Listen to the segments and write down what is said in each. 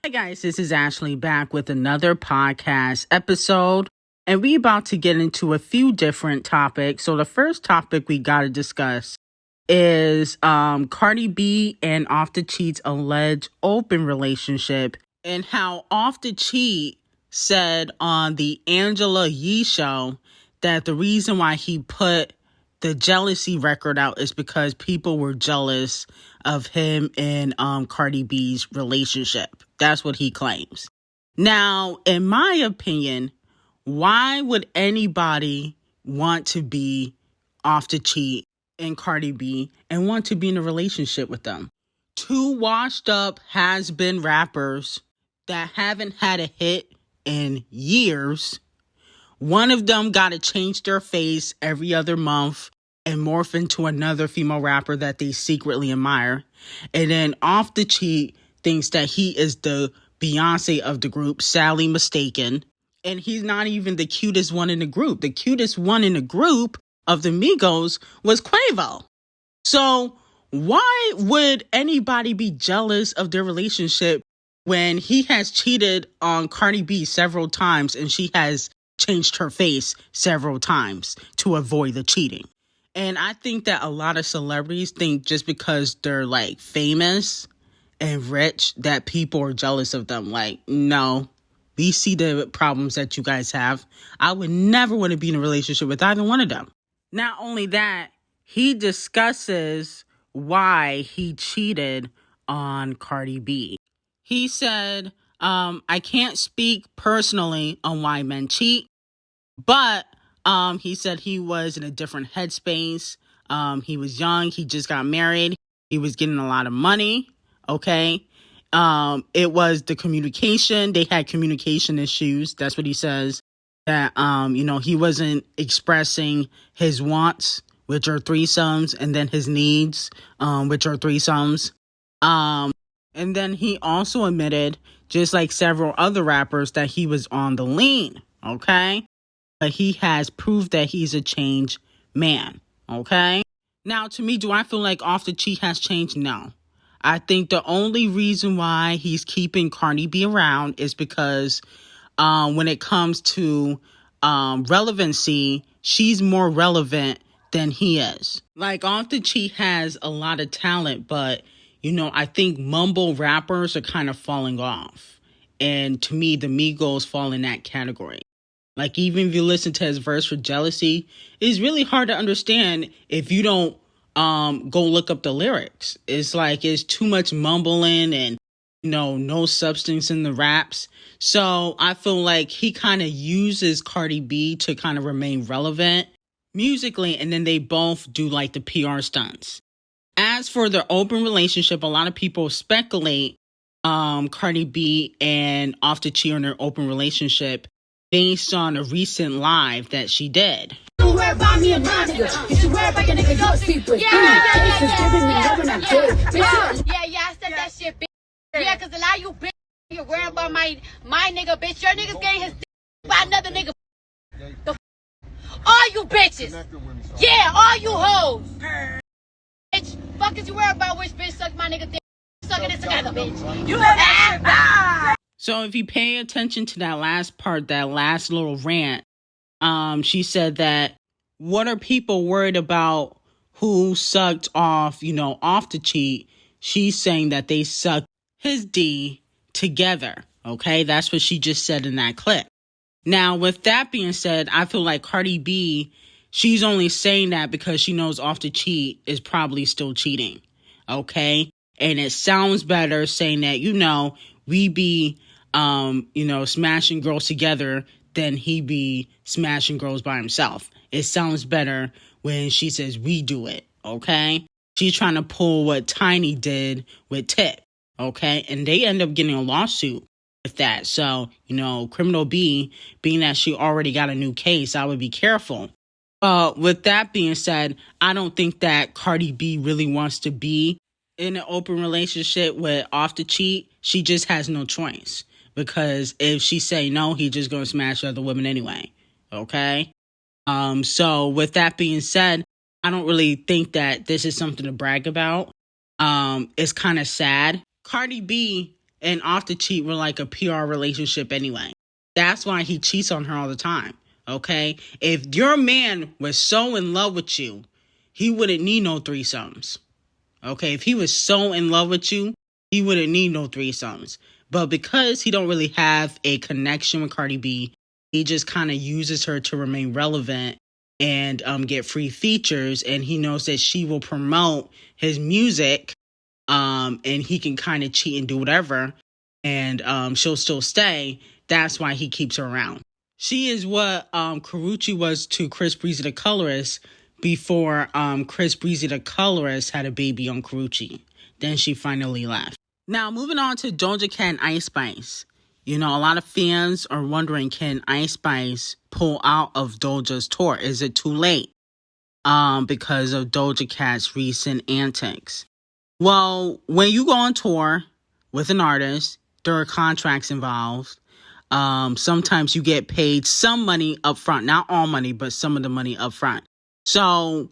Hi guys, this is Ashley back with another podcast episode, and we about to get into a few different topics. So the first topic we got to discuss is Cardi B and Off the Cheat's alleged open relationship, and how Off the Cheat said on the Angela Yee show that the reason why he put the jealousy record out is because people were jealous of him and Cardi B's relationship. That's what he claims. Now, in my opinion, why would anybody want to be Off the Cheat and Cardi B and want to be in a relationship with them? Two washed up has-been rappers that haven't had a hit in years. One of them got to change their face every other month and morph into another female rapper that they secretly admire. And then Off the Cheat thinks that he is the Beyonce of the group, sadly mistaken. And he's not even the cutest one in the group. The cutest one in the group of the Migos was Quavo. So why would anybody be jealous of their relationship when he has cheated on Cardi B several times and she has changed her face several times to avoid the cheating? And I think that a lot of celebrities think just because they're like famous and rich that people are jealous of them. Like, no, we see the problems that you guys have. I would never want to be in a relationship with either one of them. Not only that, he discusses why he cheated on Cardi B. He said, I can't speak personally on why men cheat, but he said he was in a different headspace. He was young. He just got married. He was getting a lot of money. Okay. It was the communication. They had communication issues. That's what he says. That, he wasn't expressing his wants, which are threesomes, and then his needs, which are threesomes. And then he also admitted, just like several other rappers, that he was on the lean. Okay. But he has proved that he's a changed man, okay? Now, to me, do I feel like Off the Cheat has changed? No. I think the only reason why he's keeping Cardi B around is because when it comes to relevancy, she's more relevant than he is. Like, Off the Cheat has a lot of talent, but, I think mumble rappers are kind of falling off. And to me, the Migos fall in that category. Like, even if you listen to his verse for Jealousy, it's really hard to understand if you don't go look up the lyrics. It's like it's too much mumbling and, no substance in the raps. So I feel like he kind of uses Cardi B to kind of remain relevant musically, and then they both do like the PR stunts. As for their open relationship, a lot of people speculate Cardi B and Off the Cheat on their open relationship based on a recent live that she did. You worry about me and my nigga. You should worry about your nigga, your secret. Yeah, I said that shit, bitch. Yeah, because a lot of you bitch, you're worrying about my nigga, bitch. Your nigga's getting his by another nigga. All you bitches. Yeah, all you hoes. Bitch, fuck is you worry about which bitch suck my nigga dick? Sucking it together, bitch. You heard that? So if you pay attention to that last part, that last little rant, she said that what are people worried about who sucked off, Off the Cheat? She's saying that they sucked his D together. Okay, that's what she just said in that clip. Now, with that being said, I feel like Cardi B, she's only saying that because she knows Off the Cheat is probably still cheating. Okay, and it sounds better saying that, we be smashing girls together than he be smashing girls by himself. It sounds better when she says we do it, okay? She's trying to pull what Tiny did with Tip, okay? And they end up getting a lawsuit with that. So, Criminal B, being that she already got a new case, I would be careful. With that being said, I don't think that Cardi B really wants to be in an open relationship with Off the Cheat. She just has no choice. Because if she say no, he just gonna smash other women anyway. Okay? So with that being said, I don't really think that this is something to brag about. It's kind of sad. Cardi B and off the cheat with like a PR relationship anyway. That's why he cheats on her all the time, okay? If your man was so in love with you, he wouldn't need no threesomes, okay? If he was so in love with you, he wouldn't need no threesomes. But because he don't really have a connection with Cardi B, he just kind of uses her to remain relevant and get free features. And he knows that she will promote his music, and he can kind of cheat and do whatever, and she'll still stay. That's why he keeps her around. She is what Karrueche was to Chris Breezy the Colorist before Chris Breezy the Colorist had a baby on Karrueche. Then she finally left. Now, moving on to Doja Cat and Ice Spice. You know, a lot of fans are wondering, can Ice Spice pull out of Doja's tour? Is it too late? Because of Doja Cat's recent antics. Well, when you go on tour with an artist, there are contracts involved. Sometimes you get paid some money up front, not all money, but some of the money up front. So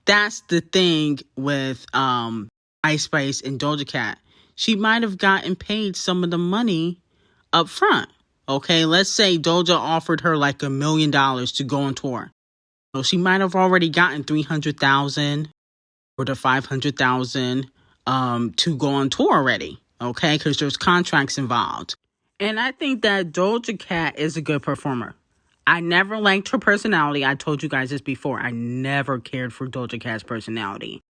that's the thing with Ice Spice and Doja Cat. She might have gotten paid some of the money up front. Okay, let's say Doja offered her like $1 million to go on tour. So she might have already gotten $300,000 or the $500,000 to go on tour already. Okay, because there's contracts involved. And I think that Doja Cat is a good performer. I never liked her personality. I told you guys this before. I never cared for Doja Cat's personality.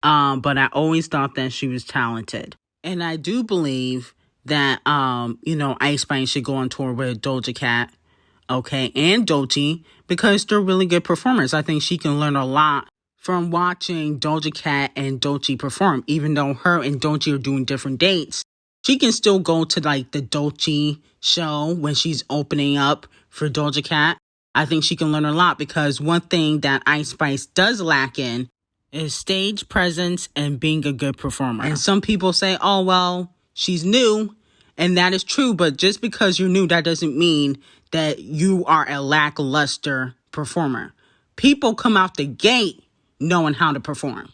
But I always thought that she was talented. And I do believe that, Ice Spice should go on tour with Doja Cat, okay, and Doechii, because they're really good performers. I think she can learn a lot from watching Doja Cat and Doechii perform. Even though her and Doechii are doing different dates, she can still go to like the Doechii show when she's opening up for Doja Cat. I think she can learn a lot, because one thing that Ice Spice does lack in is stage presence and being a good performer. And some people say, oh, well, she's new. And that is true. But just because you're new, that doesn't mean that you are a lackluster performer. People come out the gate knowing how to perform.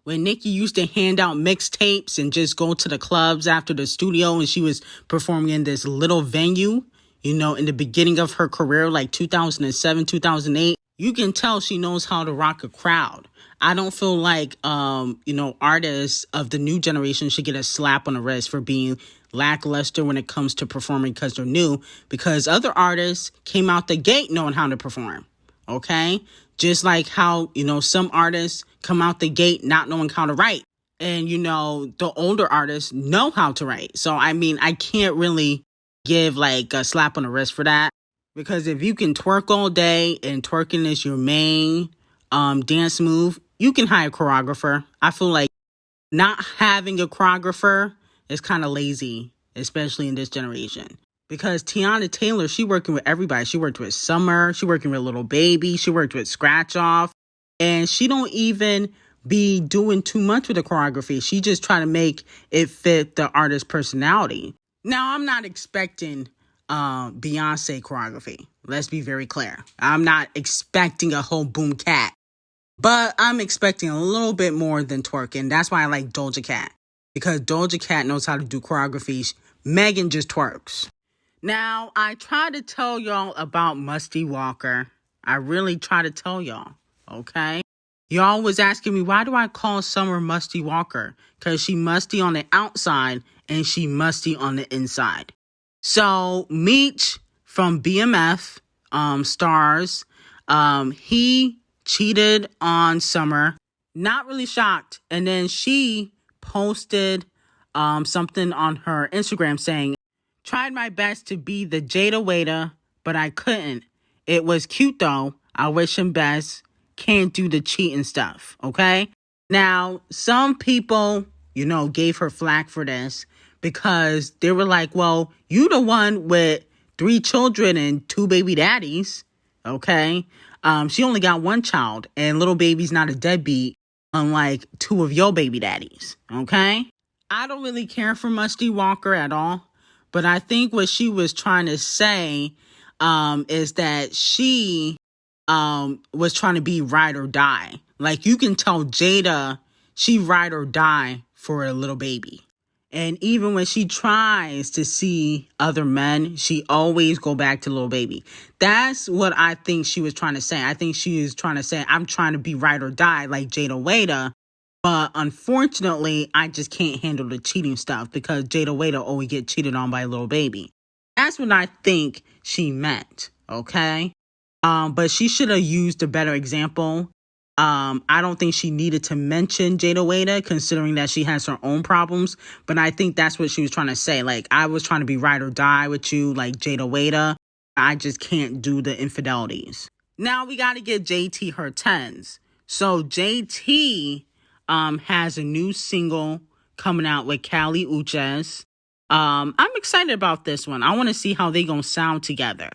When Nicki used to hand out mixtapes and just go to the clubs after the studio, and she was performing in this little venue, in the beginning of her career, like 2007, 2008, you can tell she knows how to rock a crowd. I don't feel like, artists of the new generation should get a slap on the wrist for being lackluster when it comes to performing because they're new, because other artists came out the gate knowing how to perform. Okay? Just like how, some artists come out the gate not knowing how to write. And, the older artists know how to write. So, I can't really give like a slap on the wrist for that. Because if you can twerk all day and twerking is your main dance move, you can hire a choreographer. I feel like not having a choreographer is kind of lazy, especially in this generation. Because Teyana Taylor, she working with everybody. She worked with Summer. She working with Lil Baby. She worked with Scratch Off. And she don't even be doing too much with the choreography. She just try to make it fit the artist's personality. Now, I'm not expecting Beyonce choreography. Let's be very clear. I'm not expecting a whole boom cat. But I'm expecting a little bit more than twerking. That's why I like Doja Cat. Because Doja Cat knows how to do choreographies. Megan just twerks. Now, I try to tell y'all about Musty Walker. I really try to tell y'all. Okay? Y'all was asking me, why do I call Summer Musty Walker? Because she musty on the outside and she musty on the inside. So, Meech from BMF Stars, he cheated on Summer. Not really shocked. And then she posted something on her Instagram saying, tried my best to be the Jada waiter, but I couldn't. It was cute though. I wish him best. Can't do the cheating stuff. Okay? Now, some people, gave her flack for this because they were like, well, you the one with 3 children and 2 baby daddies. Okay? She only got 1 child, and little baby's not a deadbeat, unlike 2 of your baby daddies. Okay? I don't really care for Musty Walker at all, but I think what she was trying to say is that she was trying to be ride or die. Like, you can tell Jada, she ride or die for a little baby. And even when she tries to see other men, she always go back to Lil Baby. That's what I think she was trying to say. I think she is trying to say, I'm trying to be right or die like D0JA. But unfortunately, I just can't handle the cheating stuff because D0JA always get cheated on by Lil Baby. That's what I think she meant, okay? But she should have used a better example. I don't think she needed to mention D0JA considering that she has her own problems. But I think that's what she was trying to say. Like, I was trying to be right or die with you like D0JA. I just can't do the infidelities. Now we got to give JT her 10s. So JT has a new single coming out with Kali Uchis. I'm excited about this one. I want to see how they gonna sound together.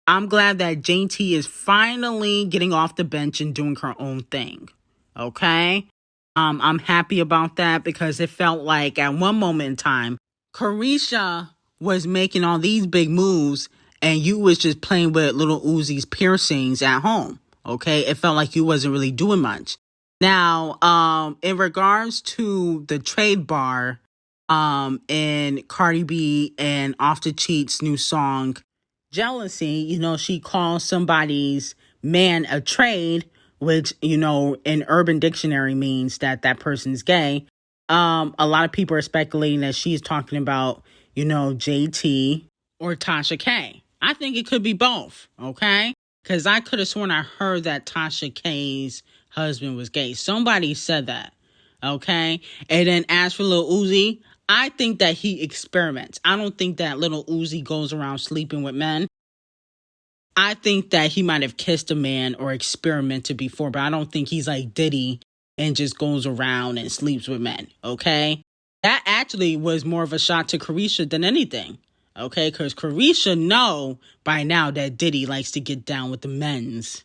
I'm glad that JT is finally getting off the bench and doing her own thing. Okay? I'm happy about that because it felt like at one moment in time, Carisha was making all these big moves and you was just playing with little Uzi's piercings at home. Okay? It felt like you wasn't really doing much. Now, in regards to the trade bar, in Cardi B and Off the Cheat's new song, Jealousy, she calls somebody's man a trade, which, in Urban Dictionary means that person's gay. A lot of people are speculating that she's talking about, JT or Tasha K. I think it could be both, okay? Because I could have sworn I heard that Tasha K's husband was gay. Somebody said that, okay? And then as for Lil Uzi, I think that he experiments. I don't think that little Uzi goes around sleeping with men. I think that he might have kissed a man or experimented before, but I don't think he's like Diddy and just goes around and sleeps with men, okay? That actually was more of a shot to Carisha than anything, okay? Because Carisha know by now that Diddy likes to get down with the men's,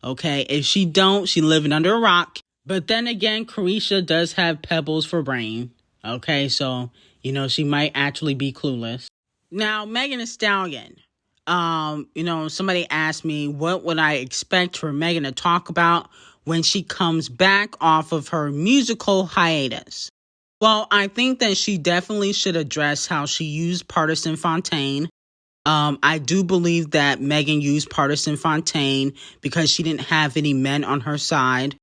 okay? If she don't, she living under a rock. But then again, Carisha does have pebbles for brain. Okay, so, she might actually be clueless. Now, Megan Thee Stallion. Somebody asked me, what would I expect for Megan to talk about when she comes back off of her musical hiatus? Well, I think that she definitely should address how she used Partisan Fontaine. I do believe that Megan used Partisan Fontaine because she didn't have any men on her side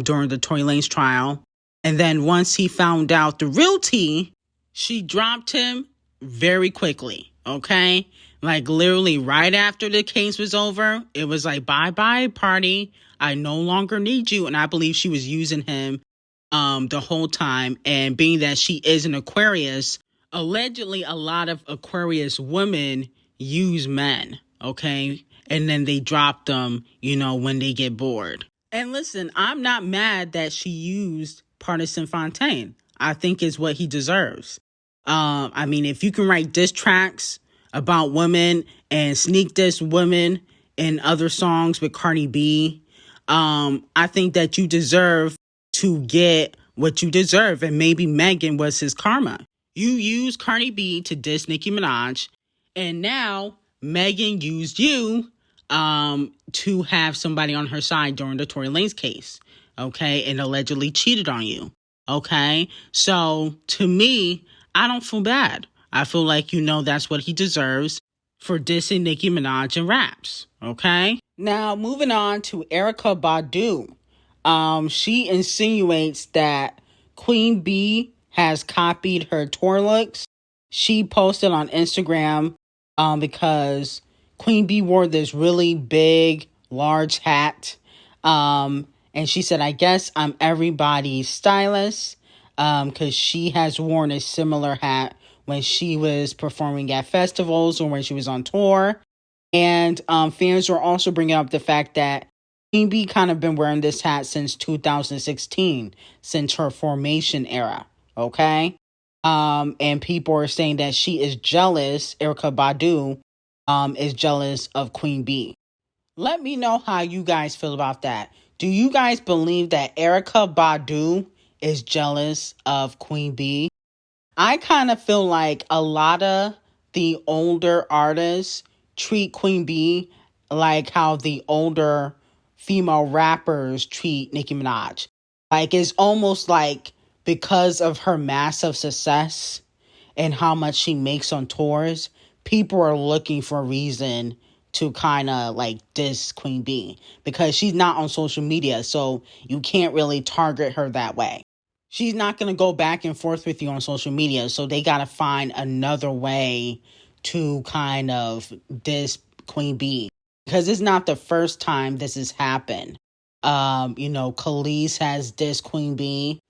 during the Tory Lanez trial. And then once he found out the real tea, she dropped him very quickly, okay? Like literally right after the case was over, it was like, bye-bye, Pardi. I no longer need you. And I believe she was using him the whole time. And being that she is an Aquarius, allegedly a lot of Aquarius women use men, okay? And then they drop them, when they get bored. And listen, I'm not mad that she used Partisan Fontaine. I think is what he deserves. If you can write diss tracks about women and sneak diss women in other songs with Cardi B, I think that you deserve to get what you deserve. And maybe Megan was his karma. You used Cardi B to diss Nicki Minaj, and now Megan used you to have somebody on her side during the Tory Lanez case. Okay, and allegedly cheated on you. Okay, so to me, I don't feel bad. I feel like, that's what he deserves for dissing Nicki Minaj and raps. Okay, now moving on to Erykah Badu. She insinuates that Queen B has copied her tour looks. She posted on Instagram because Queen B wore this really big, large hat. And she said, I guess I'm everybody's stylist because she has worn a similar hat when she was performing at festivals or when she was on tour. And fans were also bringing up the fact that Queen B kind of been wearing this hat since 2016, since her formation era, okay? And people are saying that she is jealous, Erykah Badu is jealous of Queen B. Let me know how you guys feel about that. Do you guys believe that Erykah Badu is jealous of Queen B? I kind of feel like a lot of the older artists treat Queen B like how the older female rappers treat Nicki Minaj. Like, it's almost like because of her massive success and how much she makes on tours, people are looking for a reason to kind of like diss Queen B because she's not on social media, so you can't really target her that way. She's not going to go back and forth with you on social media, so they got to find another way to kind of diss Queen B because it's not the first time this has happened. Khalees has dissed Queen B.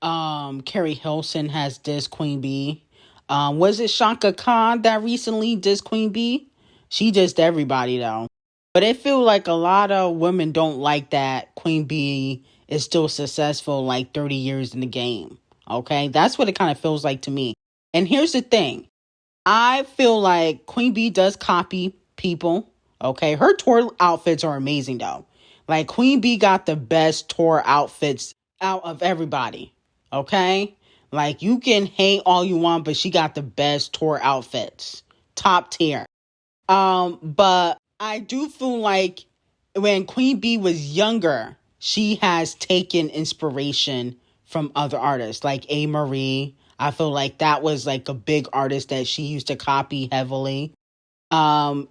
Carrie Hilson has dissed Queen B. Was it Shaka Khan that recently dissed Queen B? She dissed everybody though. But it feels like a lot of women don't like that Queen B is still successful like 30 years in the game. Okay? That's what it kind of feels like to me. And here's the thing. I feel like Queen B does copy people. Okay? Her tour outfits are amazing though. Like Queen B got the best tour outfits out of everybody. Okay? Like you can hate all you want, but she got the best tour outfits. Top tier. But I do feel like when Queen B was younger, she has taken inspiration from other artists like A. Marie. I feel like that was like a big artist that she used to copy heavily. But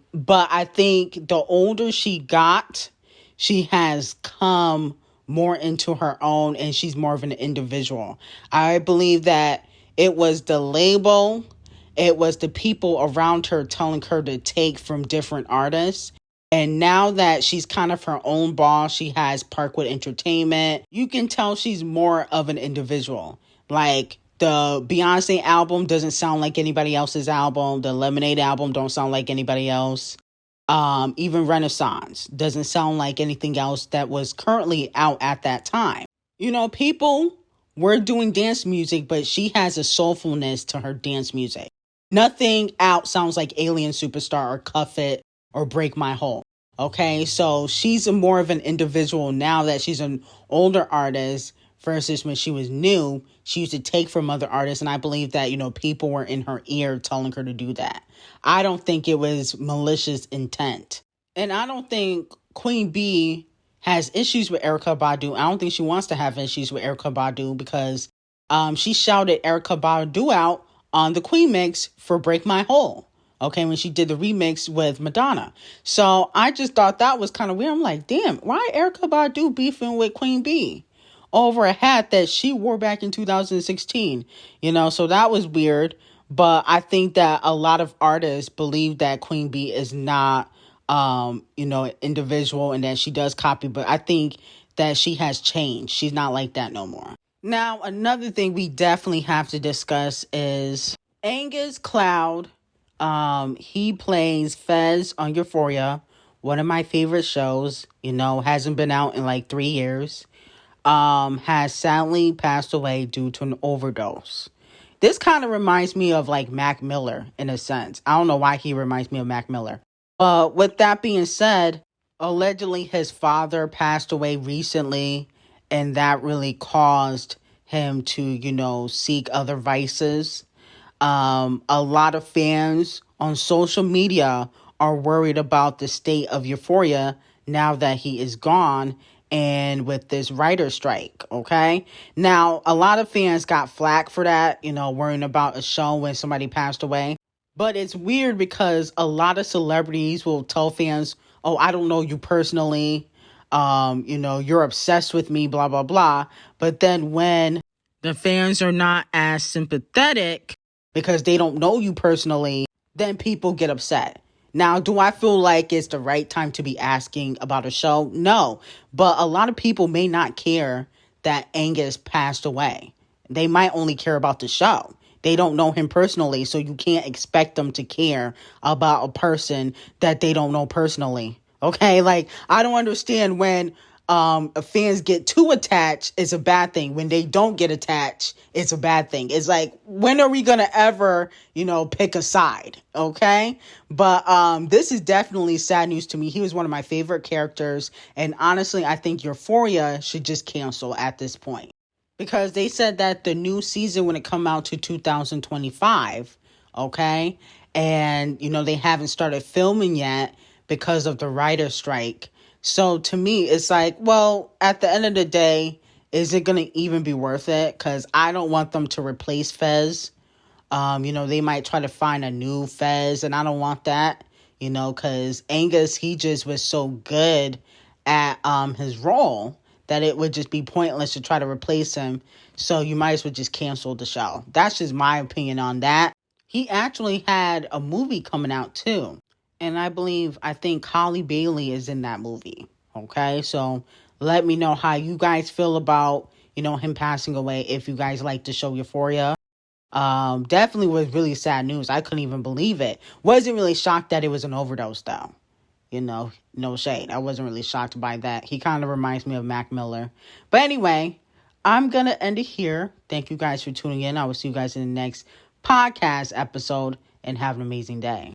I think the older she got, she has come more into her own and she's more of an individual. I believe that it was the label, it was the people around her telling her to take from different artists. And now that she's kind of her own boss, she has Parkwood Entertainment, you can tell she's more of an individual. Like the Beyonce album doesn't sound like anybody else's album. The Lemonade album don't sound like anybody else. Even Renaissance doesn't sound like anything else that was currently out at that time. People were doing dance music, but she has a soulfulness to her dance music. Nothing out sounds like Alien Superstar or Cuff It or Break My Hole. Okay, so she's more of an individual now that she's an older artist versus when she was new, she used to take from other artists. And I believe that, people were in her ear telling her to do that. I don't think it was malicious intent. And I don't think Queen B has issues with Erykah Badu. I don't think she wants to have issues with Erykah Badu because she shouted Erykah Badu out on the Queen mix for Break My Hole. Okay, when she did the remix with Madonna. So I just thought that was kind of weird. I'm like, damn, why Erykah Badu beefing with Queen B over a hat that she wore back in 2016? So that was weird. But I think that a lot of artists believe that Queen B is not, an individual and that she does copy. But I think that she has changed. She's not like that no more. Now, another thing we definitely have to discuss is Angus Cloud. He plays Fez on Euphoria, one of my favorite shows, hasn't been out in like 3 years, has sadly passed away due to an overdose. This kind of reminds me of like Mac Miller in a sense. I don't know why he reminds me of Mac Miller. But with that being said, allegedly his father passed away recently, and that really caused him to, seek other vices. A lot of fans on social media are worried about the state of Euphoria now that he is gone and with this writer's strike, okay? Now, a lot of fans got flack for that, worrying about a show when somebody passed away. But it's weird because a lot of celebrities will tell fans, oh, I don't know you personally, you're obsessed with me, blah, blah, blah. But then when the fans are not as sympathetic because they don't know you personally, then people get upset. Now, do I feel like it's the right time to be asking about a show? No. But a lot of people may not care that Angus passed away. They might only care about the show. They don't know him personally, so you can't expect them to care about a person that they don't know personally. Okay? Like, I don't understand when fans get too attached, it's a bad thing. When they don't get attached, it's a bad thing. It's like, when are we going to ever, pick a side? Okay. But this is definitely sad news to me. He was one of my favorite characters. And honestly, I think Euphoria should just cancel at this point. Because they said that the new season when it come out to 2025, okay? And, they haven't started filming yet because of the writer's strike. So to me, it's like, well, at the end of the day, is it going to even be worth it? Because I don't want them to replace Fez. They might try to find a new Fez, and I don't want that, because Angus, he just was so good at his role that it would just be pointless to try to replace him. So you might as well just cancel the show. That's just my opinion on that. He actually had a movie coming out too. And I think Halle Bailey is in that movie. Okay, so let me know how you guys feel about, him passing away, if you guys like the show Euphoria. Definitely was really sad news. I couldn't even believe it. Wasn't really shocked that it was an overdose though. No shade. I wasn't really shocked by that. He kind of reminds me of Mac Miller. But anyway, I'm going to end it here. Thank you guys for tuning in. I will see you guys in the next podcast episode, and have an amazing day.